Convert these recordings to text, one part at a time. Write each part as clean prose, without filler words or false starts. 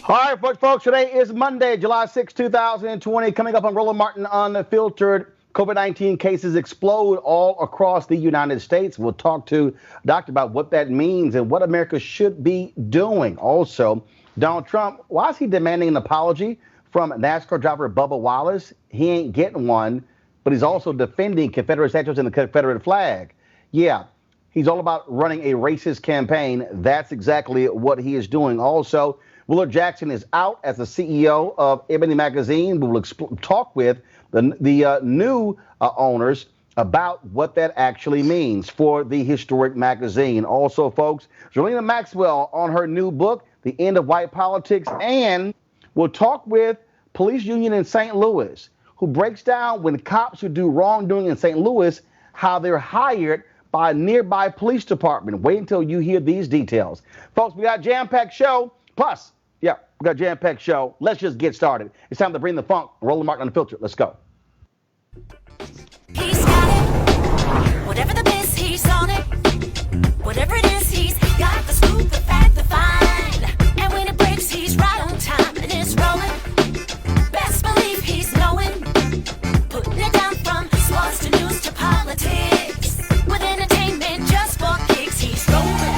All right, folks, today is Monday, July 6, 2020. Coming up on Roland Martin Unfiltered, COVID-19 cases explode all across the United States. We'll talk to a doctor about what that means and what America should be doing. Also, Donald Trump, why is he demanding an apology from NASCAR driver Bubba Wallace? He ain't getting one, but he's also defending Confederate statues and the Confederate flag. Yeah, he's all about running a racist campaign. That's exactly what he is doing. Also, Willard Jackson is out as the CEO of Ebony Magazine. We will talk with the new owners about what that actually means for the historic magazine. Also, folks, Jelena Maxwell on her new book, The End of White Politics, and we'll talk with police union in St. Louis, who breaks down when cops who do wrongdoing in St. Louis, how they're hired by a nearby police department. Wait until you hear these details. Folks, we got a jam-packed show. Plus, we got a jam-packed show. Let's just get started. It's time to bring the funk. Roland Martin Unfiltered. Let's go. He's got it. Whatever the biz, he's on it. Whatever it is, he's got the scoop, the fact, the find. And when it breaks, he's right on time and it's rolling. Best believe he's knowing. Putting it down from sports to news to politics. With entertainment just for kicks, he's rolling.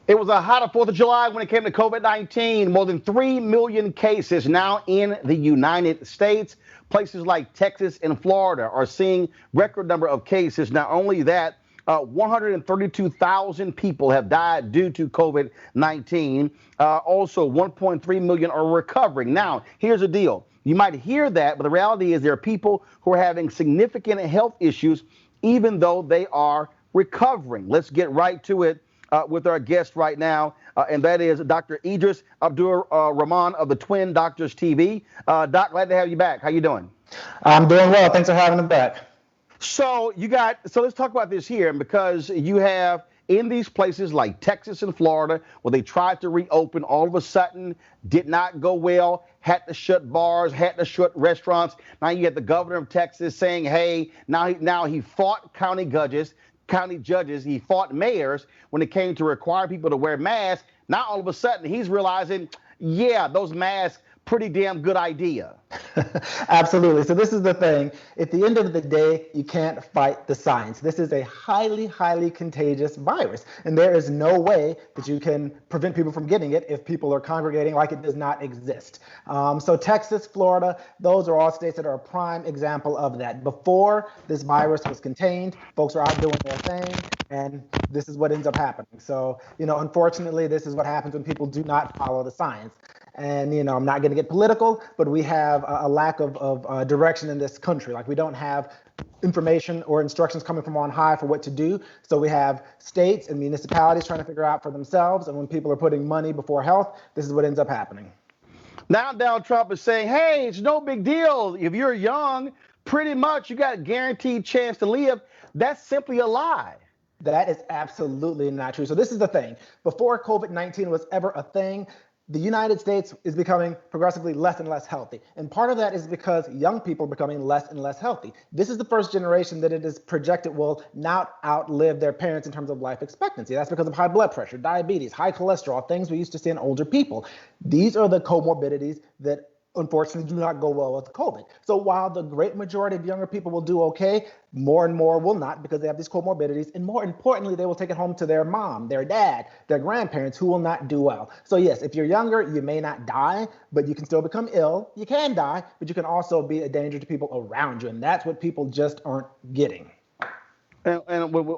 It was a hotter 4th of July when it came to COVID-19. More than 3 million cases now in the United States. Places like Texas and Florida are seeing record number of cases. Not only that, 132,000 people have died due to COVID-19. Also, 1.3 million are recovering. Now, here's the deal. You might hear that, but the reality is there are people who are having significant health issues, even though they are recovering. Let's get right to it with our guest right now, and that is Dr. Idris Abdur Rahman of the Twin Doctors TV. Doc, glad to have you back. How you doing? I'm doing well. Thanks for having me back. So let's talk about this here, because you have in these places like Texas and Florida, where they tried to reopen, all of a sudden did not go well, had to shut bars, had to shut restaurants. Now you get the governor of Texas saying, hey, now he fought county judges, he fought mayors when it came to require people to wear masks. Now all of a sudden he's realizing, yeah, those masks pretty damn good idea. Absolutely. So this is the thing. At the end of the day, you can't fight the science. This is a highly, highly contagious virus. And there is no way that you can prevent people from getting it if people are congregating like it does not exist. So Texas, Florida, those are all states that are a prime example of that. Before this virus was contained, folks were out doing their thing, and this is what ends up happening. So, unfortunately, this is what happens when people do not follow the science. And, I'm not going to get political, but we have a lack of direction in this country. Like, we don't have information or instructions coming from on high for what to do. So we have states and municipalities trying to figure out for themselves. And when people are putting money before health, this is what ends up happening. Now Donald Trump is saying, hey, it's no big deal. If you're young, pretty much you got a guaranteed chance to live. That's simply a lie. That is absolutely not true. So this is the thing. Before COVID-19 was ever a thing, the United States is becoming progressively less and less healthy. And part of that is because young people are becoming less and less healthy. This is the first generation that it is projected will not outlive their parents in terms of life expectancy. That's because of high blood pressure, diabetes, high cholesterol, things we used to see in older people. These are the comorbidities that unfortunately do not go well with COVID. So while the great majority of younger people will do okay, more and more will not because they have these comorbidities. And more importantly, they will take it home to their mom, their dad, their grandparents who will not do well. So yes, if you're younger, you may not die, but you can still become ill. You can die, but you can also be a danger to people around you. And that's what people just aren't getting. And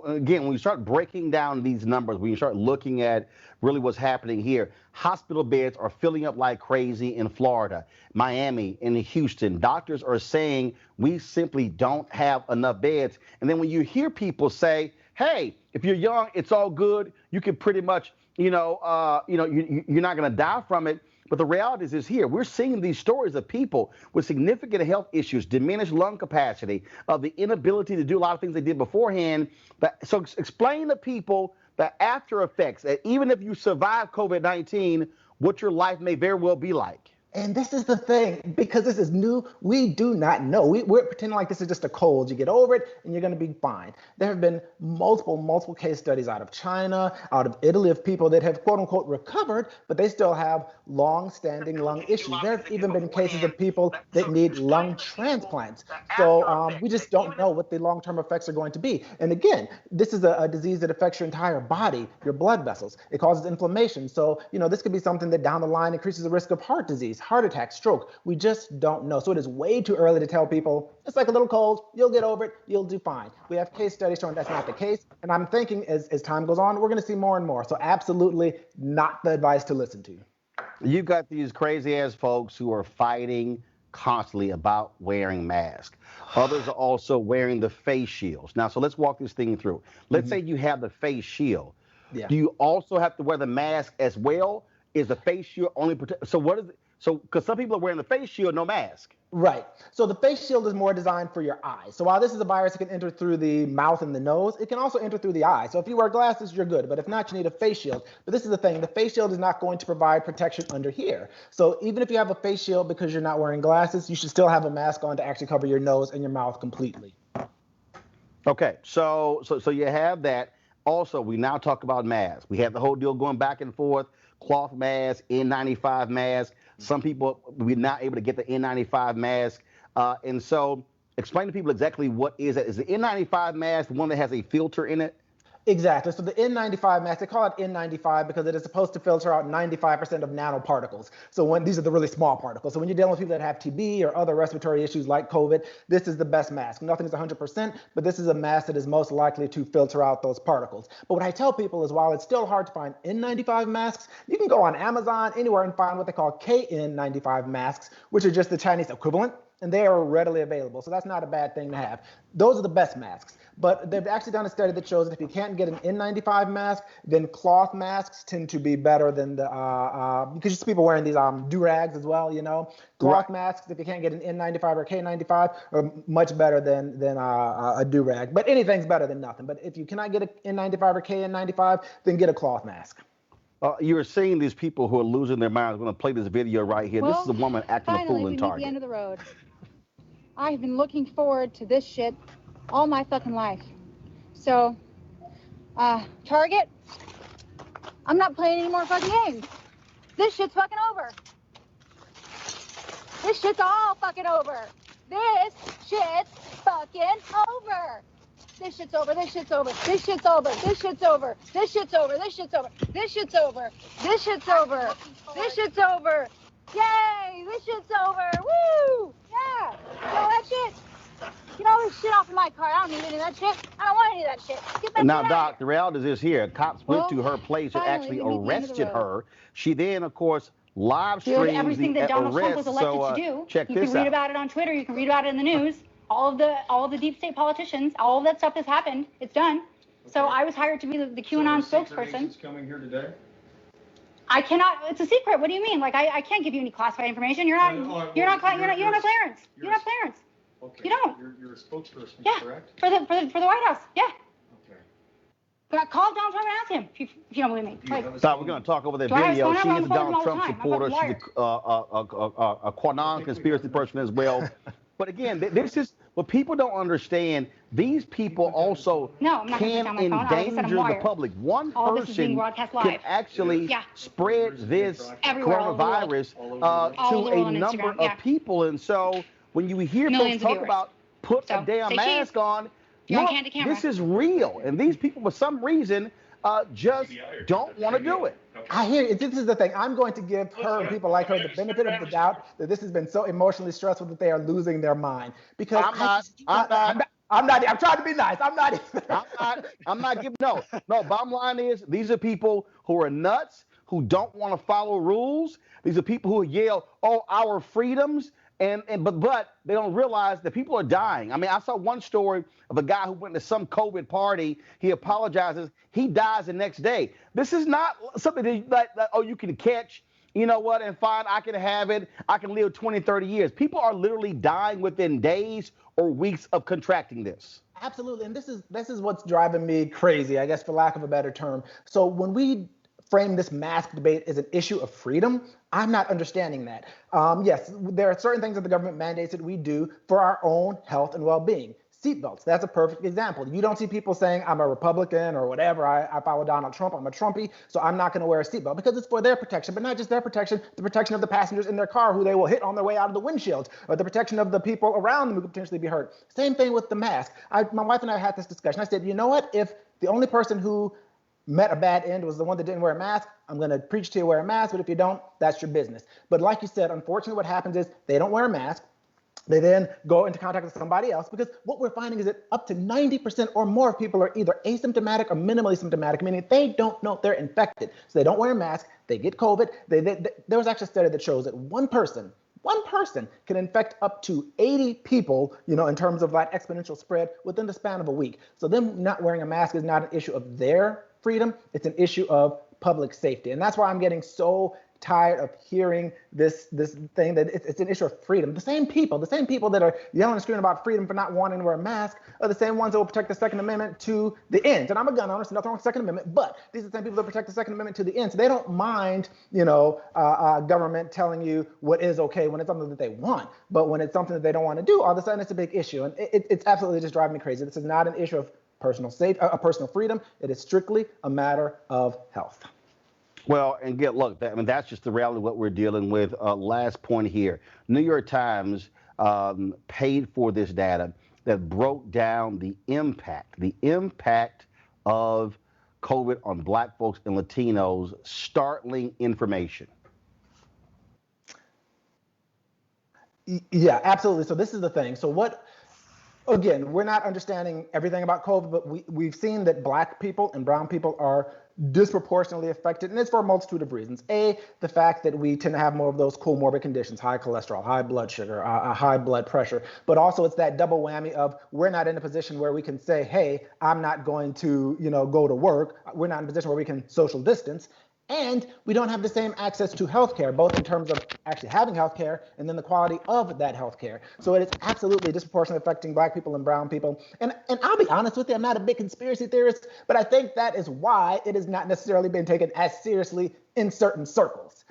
again, when you start breaking down these numbers, when you start looking at really what's happening here, hospital beds are filling up like crazy in Florida, Miami, and Houston. Doctors are saying we simply don't have enough beds. And then when you hear people say, hey, if you're young, it's all good. You can pretty much, you're not going to die from it. But the reality is here. We're seeing these stories of people with significant health issues, diminished lung capacity, of the inability to do a lot of things they did beforehand. So explain to people the after effects, that even if you survive COVID-19, what your life may very well be like. And this is the thing, because this is new, we do not know. We're pretending like this is just a cold. You get over it and you're going to be fine. There have been multiple case studies out of China, out of Italy, of people that have quote unquote recovered, but they still have long-standing lung issues. There have even been cases of people that need lung transplants. So we just don't know what the long-term effects are going to be. And again, this is a disease that affects your entire body, your blood vessels. It causes inflammation. So, this could be something that down the line increases the risk of heart disease, heart attack, stroke. We just don't know. So it is way too early to tell people it's like a little cold, you'll get over it, you'll do fine. We have case studies showing that's not the case. And I'm thinking as time goes on, we're going to see more and more. So absolutely not the advice to listen to. You've got these crazy ass folks who are fighting constantly about wearing masks. Others are also wearing the face shields. Now, so let's walk this thing through. Let's say you have the face shield. Yeah. Do you also have to wear the mask as well? Is the face shield only protect? So what is it? So, because some people are wearing the face shield, no mask. Right. So the face shield is more designed for your eyes. So while this is a virus that can enter through the mouth and the nose, it can also enter through the eye. So if you wear glasses, you're good. But if not, you need a face shield. But this is the thing. The face shield is not going to provide protection under here. So even if you have a face shield because you're not wearing glasses, you should still have a mask on to actually cover your nose and your mouth completely. Okay. So you have that. Also, we now talk about masks. We have the whole deal going back and forth. Cloth mask, N95 mask. Some people, we're not able to get the N95 mask. And so explain to people exactly what is it. Is the N95 mask the one that has a filter in it? Exactly. So the N95 mask, they call it N95 because it is supposed to filter out 95% of nanoparticles. So these are the really small particles. So when you're dealing with people that have TB or other respiratory issues like COVID, this is the best mask. Nothing is 100%, but this is a mask that is most likely to filter out those particles. But what I tell people is while it's still hard to find N95 masks, you can go on Amazon, anywhere, and find what they call KN95 masks, which are just the Chinese equivalent, and they are readily available. So that's not a bad thing to have. Those are the best masks. But they've actually done a study that shows that if you can't get an N95 mask, then cloth masks tend to be better than the, because you see people wearing these do-rags as well, Cloth masks, if you can't get an N95 or K95, are much better than a do-rag. But anything's better than nothing. But if you cannot get an N95 or KN95, then get a cloth mask. You're seeing these people who are losing their minds. I'm going to play this video right here. This is a woman acting a fool in Target. Finally, we meet the end of the road. I've been looking forward to this shit all my fucking life. So, Target, I'm not playing any more fucking games. This shit's fucking over. This shit's all fucking over. This shit's fucking over. This shit's over. This shit's over. This shit's over. This shit's over. This shit's over. This shit's over. This shit's over. This shit's over. This shit's over. Yay! This shit's over. Woo! Yeah. You know that shit? Get all this shit off of my car. I don't need any of that shit. I don't want any of that shit. Get that Now, shit Doc, out the reality is this here. Cops went to her place and finally, actually we meet the end of the arrested road. her. She then, of course, live Did streams everything the that Donald Trump arrest. was elected So to do. check You this can read out. about it on Twitter. You can read about it in the news. All of the deep state politicians, all of that stuff has happened. It's done. So I was hired to be the QAnon spokesperson. Coming here today? I cannot. It's a secret. What do you mean? Like I can't give you any classified information. You're not. You don't have clearance. You don't have clearance. Okay. You don't. You're a spokesperson, Yeah. correct? For the White House. Yeah. Okay. But call Donald Trump and ask him if you don't believe me. Do you have a Stop, we're going to talk over that Do I have video. his She phone is a number? I'm on Donald the phone Trump all the supporter. time. She's a QAnon conspiracy person as well. But again, this is what people don't understand. These people also No, I'm not gonna can put down my phone. I already said I'm endanger the wired. public. One All of this is being person broadcast can live. actually Yeah. spread this Everywhere, all over the world. coronavirus All to over the a world on number Instagram, of yeah. people. And so when you hear Millions folks of talk viewers. about put So, a damn say mask cheese. on, You're on look, candid camera. this is real. And these people, for some reason, just don't want to do it. I hear you. This is the thing. I'm going to give her and people like her the benefit of the doubt that this has been so emotionally stressful that they are losing their mind. Because I'm trying to be nice. I'm not giving no. Bottom line is these are people who are nuts, who don't want to follow rules. These are people who yell, "Oh, our freedoms," but they don't realize that people are dying. I mean, I saw one story of a guy who went to some COVID party. He apologizes. He dies the next day. This is not something that oh, you can catch. You know what? And fine, I can have it. I can live 20, 30 years. People are literally dying within days or weeks of contracting this. Absolutely. And this is what's driving me crazy, I guess, for lack of a better term. So when we frame this mask debate as an issue of freedom, I'm not understanding that. Yes, there are certain things that the government mandates that we do for our own health and well-being. Seatbelts, that's a perfect example. You don't see people saying, I'm a Republican or whatever, I follow Donald Trump, I'm a Trumpy, so I'm not gonna wear a seatbelt, because it's for their protection, but not just their protection, the protection of the passengers in their car who they will hit on their way out of the windshields, or the protection of the people around them who could potentially be hurt. Same thing with the mask. My wife and I had this discussion. I said, you know what, if the only person who met a bad end was the one that didn't wear a mask, I'm gonna preach to you wear a mask, but if you don't, that's your business. But like you said, unfortunately what happens is they don't wear a mask. They then go into contact with somebody else, because what we're finding is that up to 90% or more of people are either asymptomatic or minimally symptomatic, meaning they don't know they're infected. So they don't wear a mask, they get COVID. There was actually a study that shows that one person can infect up to 80 people, in terms of like exponential spread within the span of a week. So them not wearing a mask is not an issue of their freedom, it's an issue of public safety. And that's why I'm getting so tired of hearing this thing that it's an issue of freedom. The same people that are yelling and screaming about freedom for not wanting to wear a mask are the same ones that will protect the Second Amendment to the end. And I'm a gun owner, so nothing wrong with the Second Amendment, but these are the same people that protect the Second Amendment to the end. So they don't mind, government telling you what is okay when it's something that they want. But when it's something that they don't want to do, all of a sudden it's a big issue. And it's absolutely just driving me crazy. This is not an issue of personal freedom. It is strictly a matter of health. Well, and look, that's just the reality of what we're dealing with. Last point here. New York Times paid for this data that broke down the impact of COVID on Black folks and Latinos. Startling information. Yeah, absolutely. So this is the thing. So again, we're not understanding everything about COVID, but we've seen that Black people and brown people are disproportionately affected, and it's for a multitude of reasons. A, the fact that we tend to have more of those comorbid conditions, high cholesterol, high blood sugar, high blood pressure, but also it's that double whammy of we're not in a position where we can say, hey, I'm not going to, go to work. We're not in a position where we can social distance. And we don't have the same access to healthcare, both in terms of actually having healthcare and then the quality of that healthcare. So it is absolutely disproportionately affecting Black people and brown people. And I'll be honest with you, I'm not a big conspiracy theorist, but I think that is why it has not necessarily been taken as seriously in certain circles.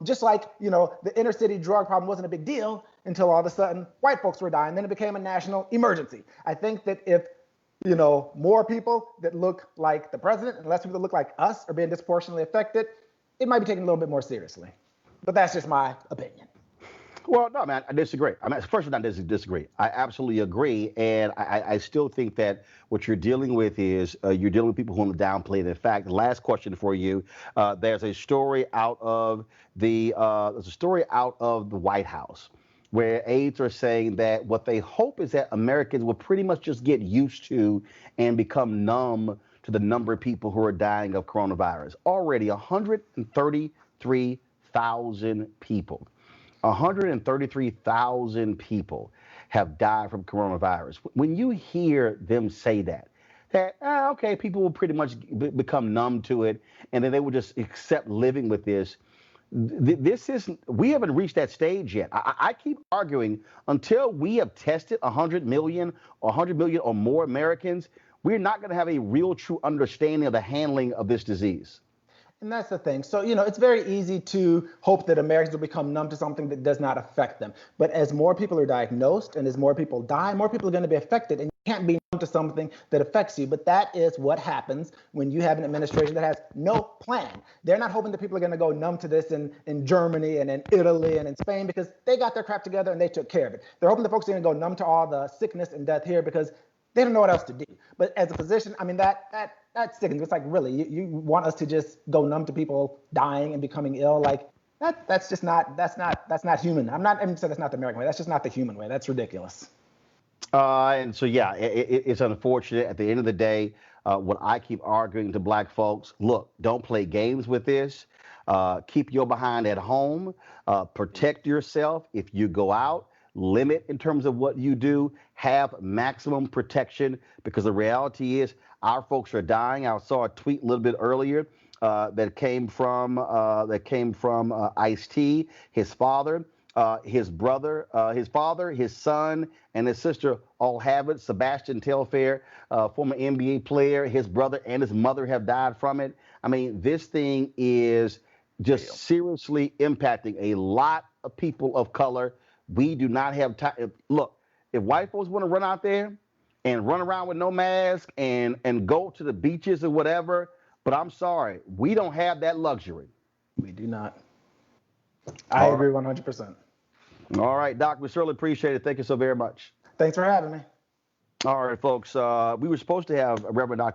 Just like, the inner city drug problem wasn't a big deal until all of a sudden white folks were dying, then it became a national emergency. I think that if more people that look like the president and less people that look like us are being disproportionately affected, it might be taken a little bit more seriously. But that's just my opinion. Well, no, man, I disagree. I mean, first of all, I disagree. I absolutely agree, and I still think that what you're dealing with is you're dealing with people who want to downplay it. In fact, the last question for you: there's a story out of the White House where aides are saying that what they hope is that Americans will pretty much just get used to and become numb to the number of people who are dying of coronavirus. Already 133,000 people. 133,000 people have died from coronavirus. When you hear them say that okay, people will pretty much become numb to it, and then they will just accept living with this. This isn't. We haven't reached that stage yet. I keep arguing until we have tested 100 million or 100 million or more Americans, we're not going to have a real, true understanding of the handling of this disease. And that's the thing. So, it's very easy to hope that Americans will become numb to something that does not affect them. But as more people are diagnosed and as more people die, more people are going to be affected. And you can't be numb to something that affects you. But that is what happens when you have an administration that has no plan. They're not hoping that people are going to go numb to this in Germany and in Italy and in Spain because they got their crap together and they took care of it. They're hoping that folks are going to go numb to all the sickness and death here because they don't know what else to do. But as a physician, I mean, that sickens. It's like, really, you want us to just go numb to people dying and becoming ill? Like, that's just not human. I'm not even saying that's not the American way. That's just not the human way. That's ridiculous. And so, yeah, it's unfortunate. At the end of the day, what I keep arguing to black folks, look, don't play games with this. Keep your behind at home. Protect yourself. If you go out, limit in terms of what you do. Have maximum protection, because the reality is our folks are dying. I saw a tweet a little bit earlier that came from Ice-T, his father. His brother, his father, his son, and his sister all have it. Sebastian Telfair, former NBA player, his brother and his mother have died from it. I mean, this thing is just seriously impacting a lot of people of color. We do not have time. Look, if white folks want to run out there and run around with no mask and go to the beaches or whatever, but I'm sorry, we don't have that luxury. We do not. I agree 100%. All right, Doc, we certainly appreciate it. Thank you so very much. Thanks for having me. All right, folks. We were supposed to have Reverend Dr.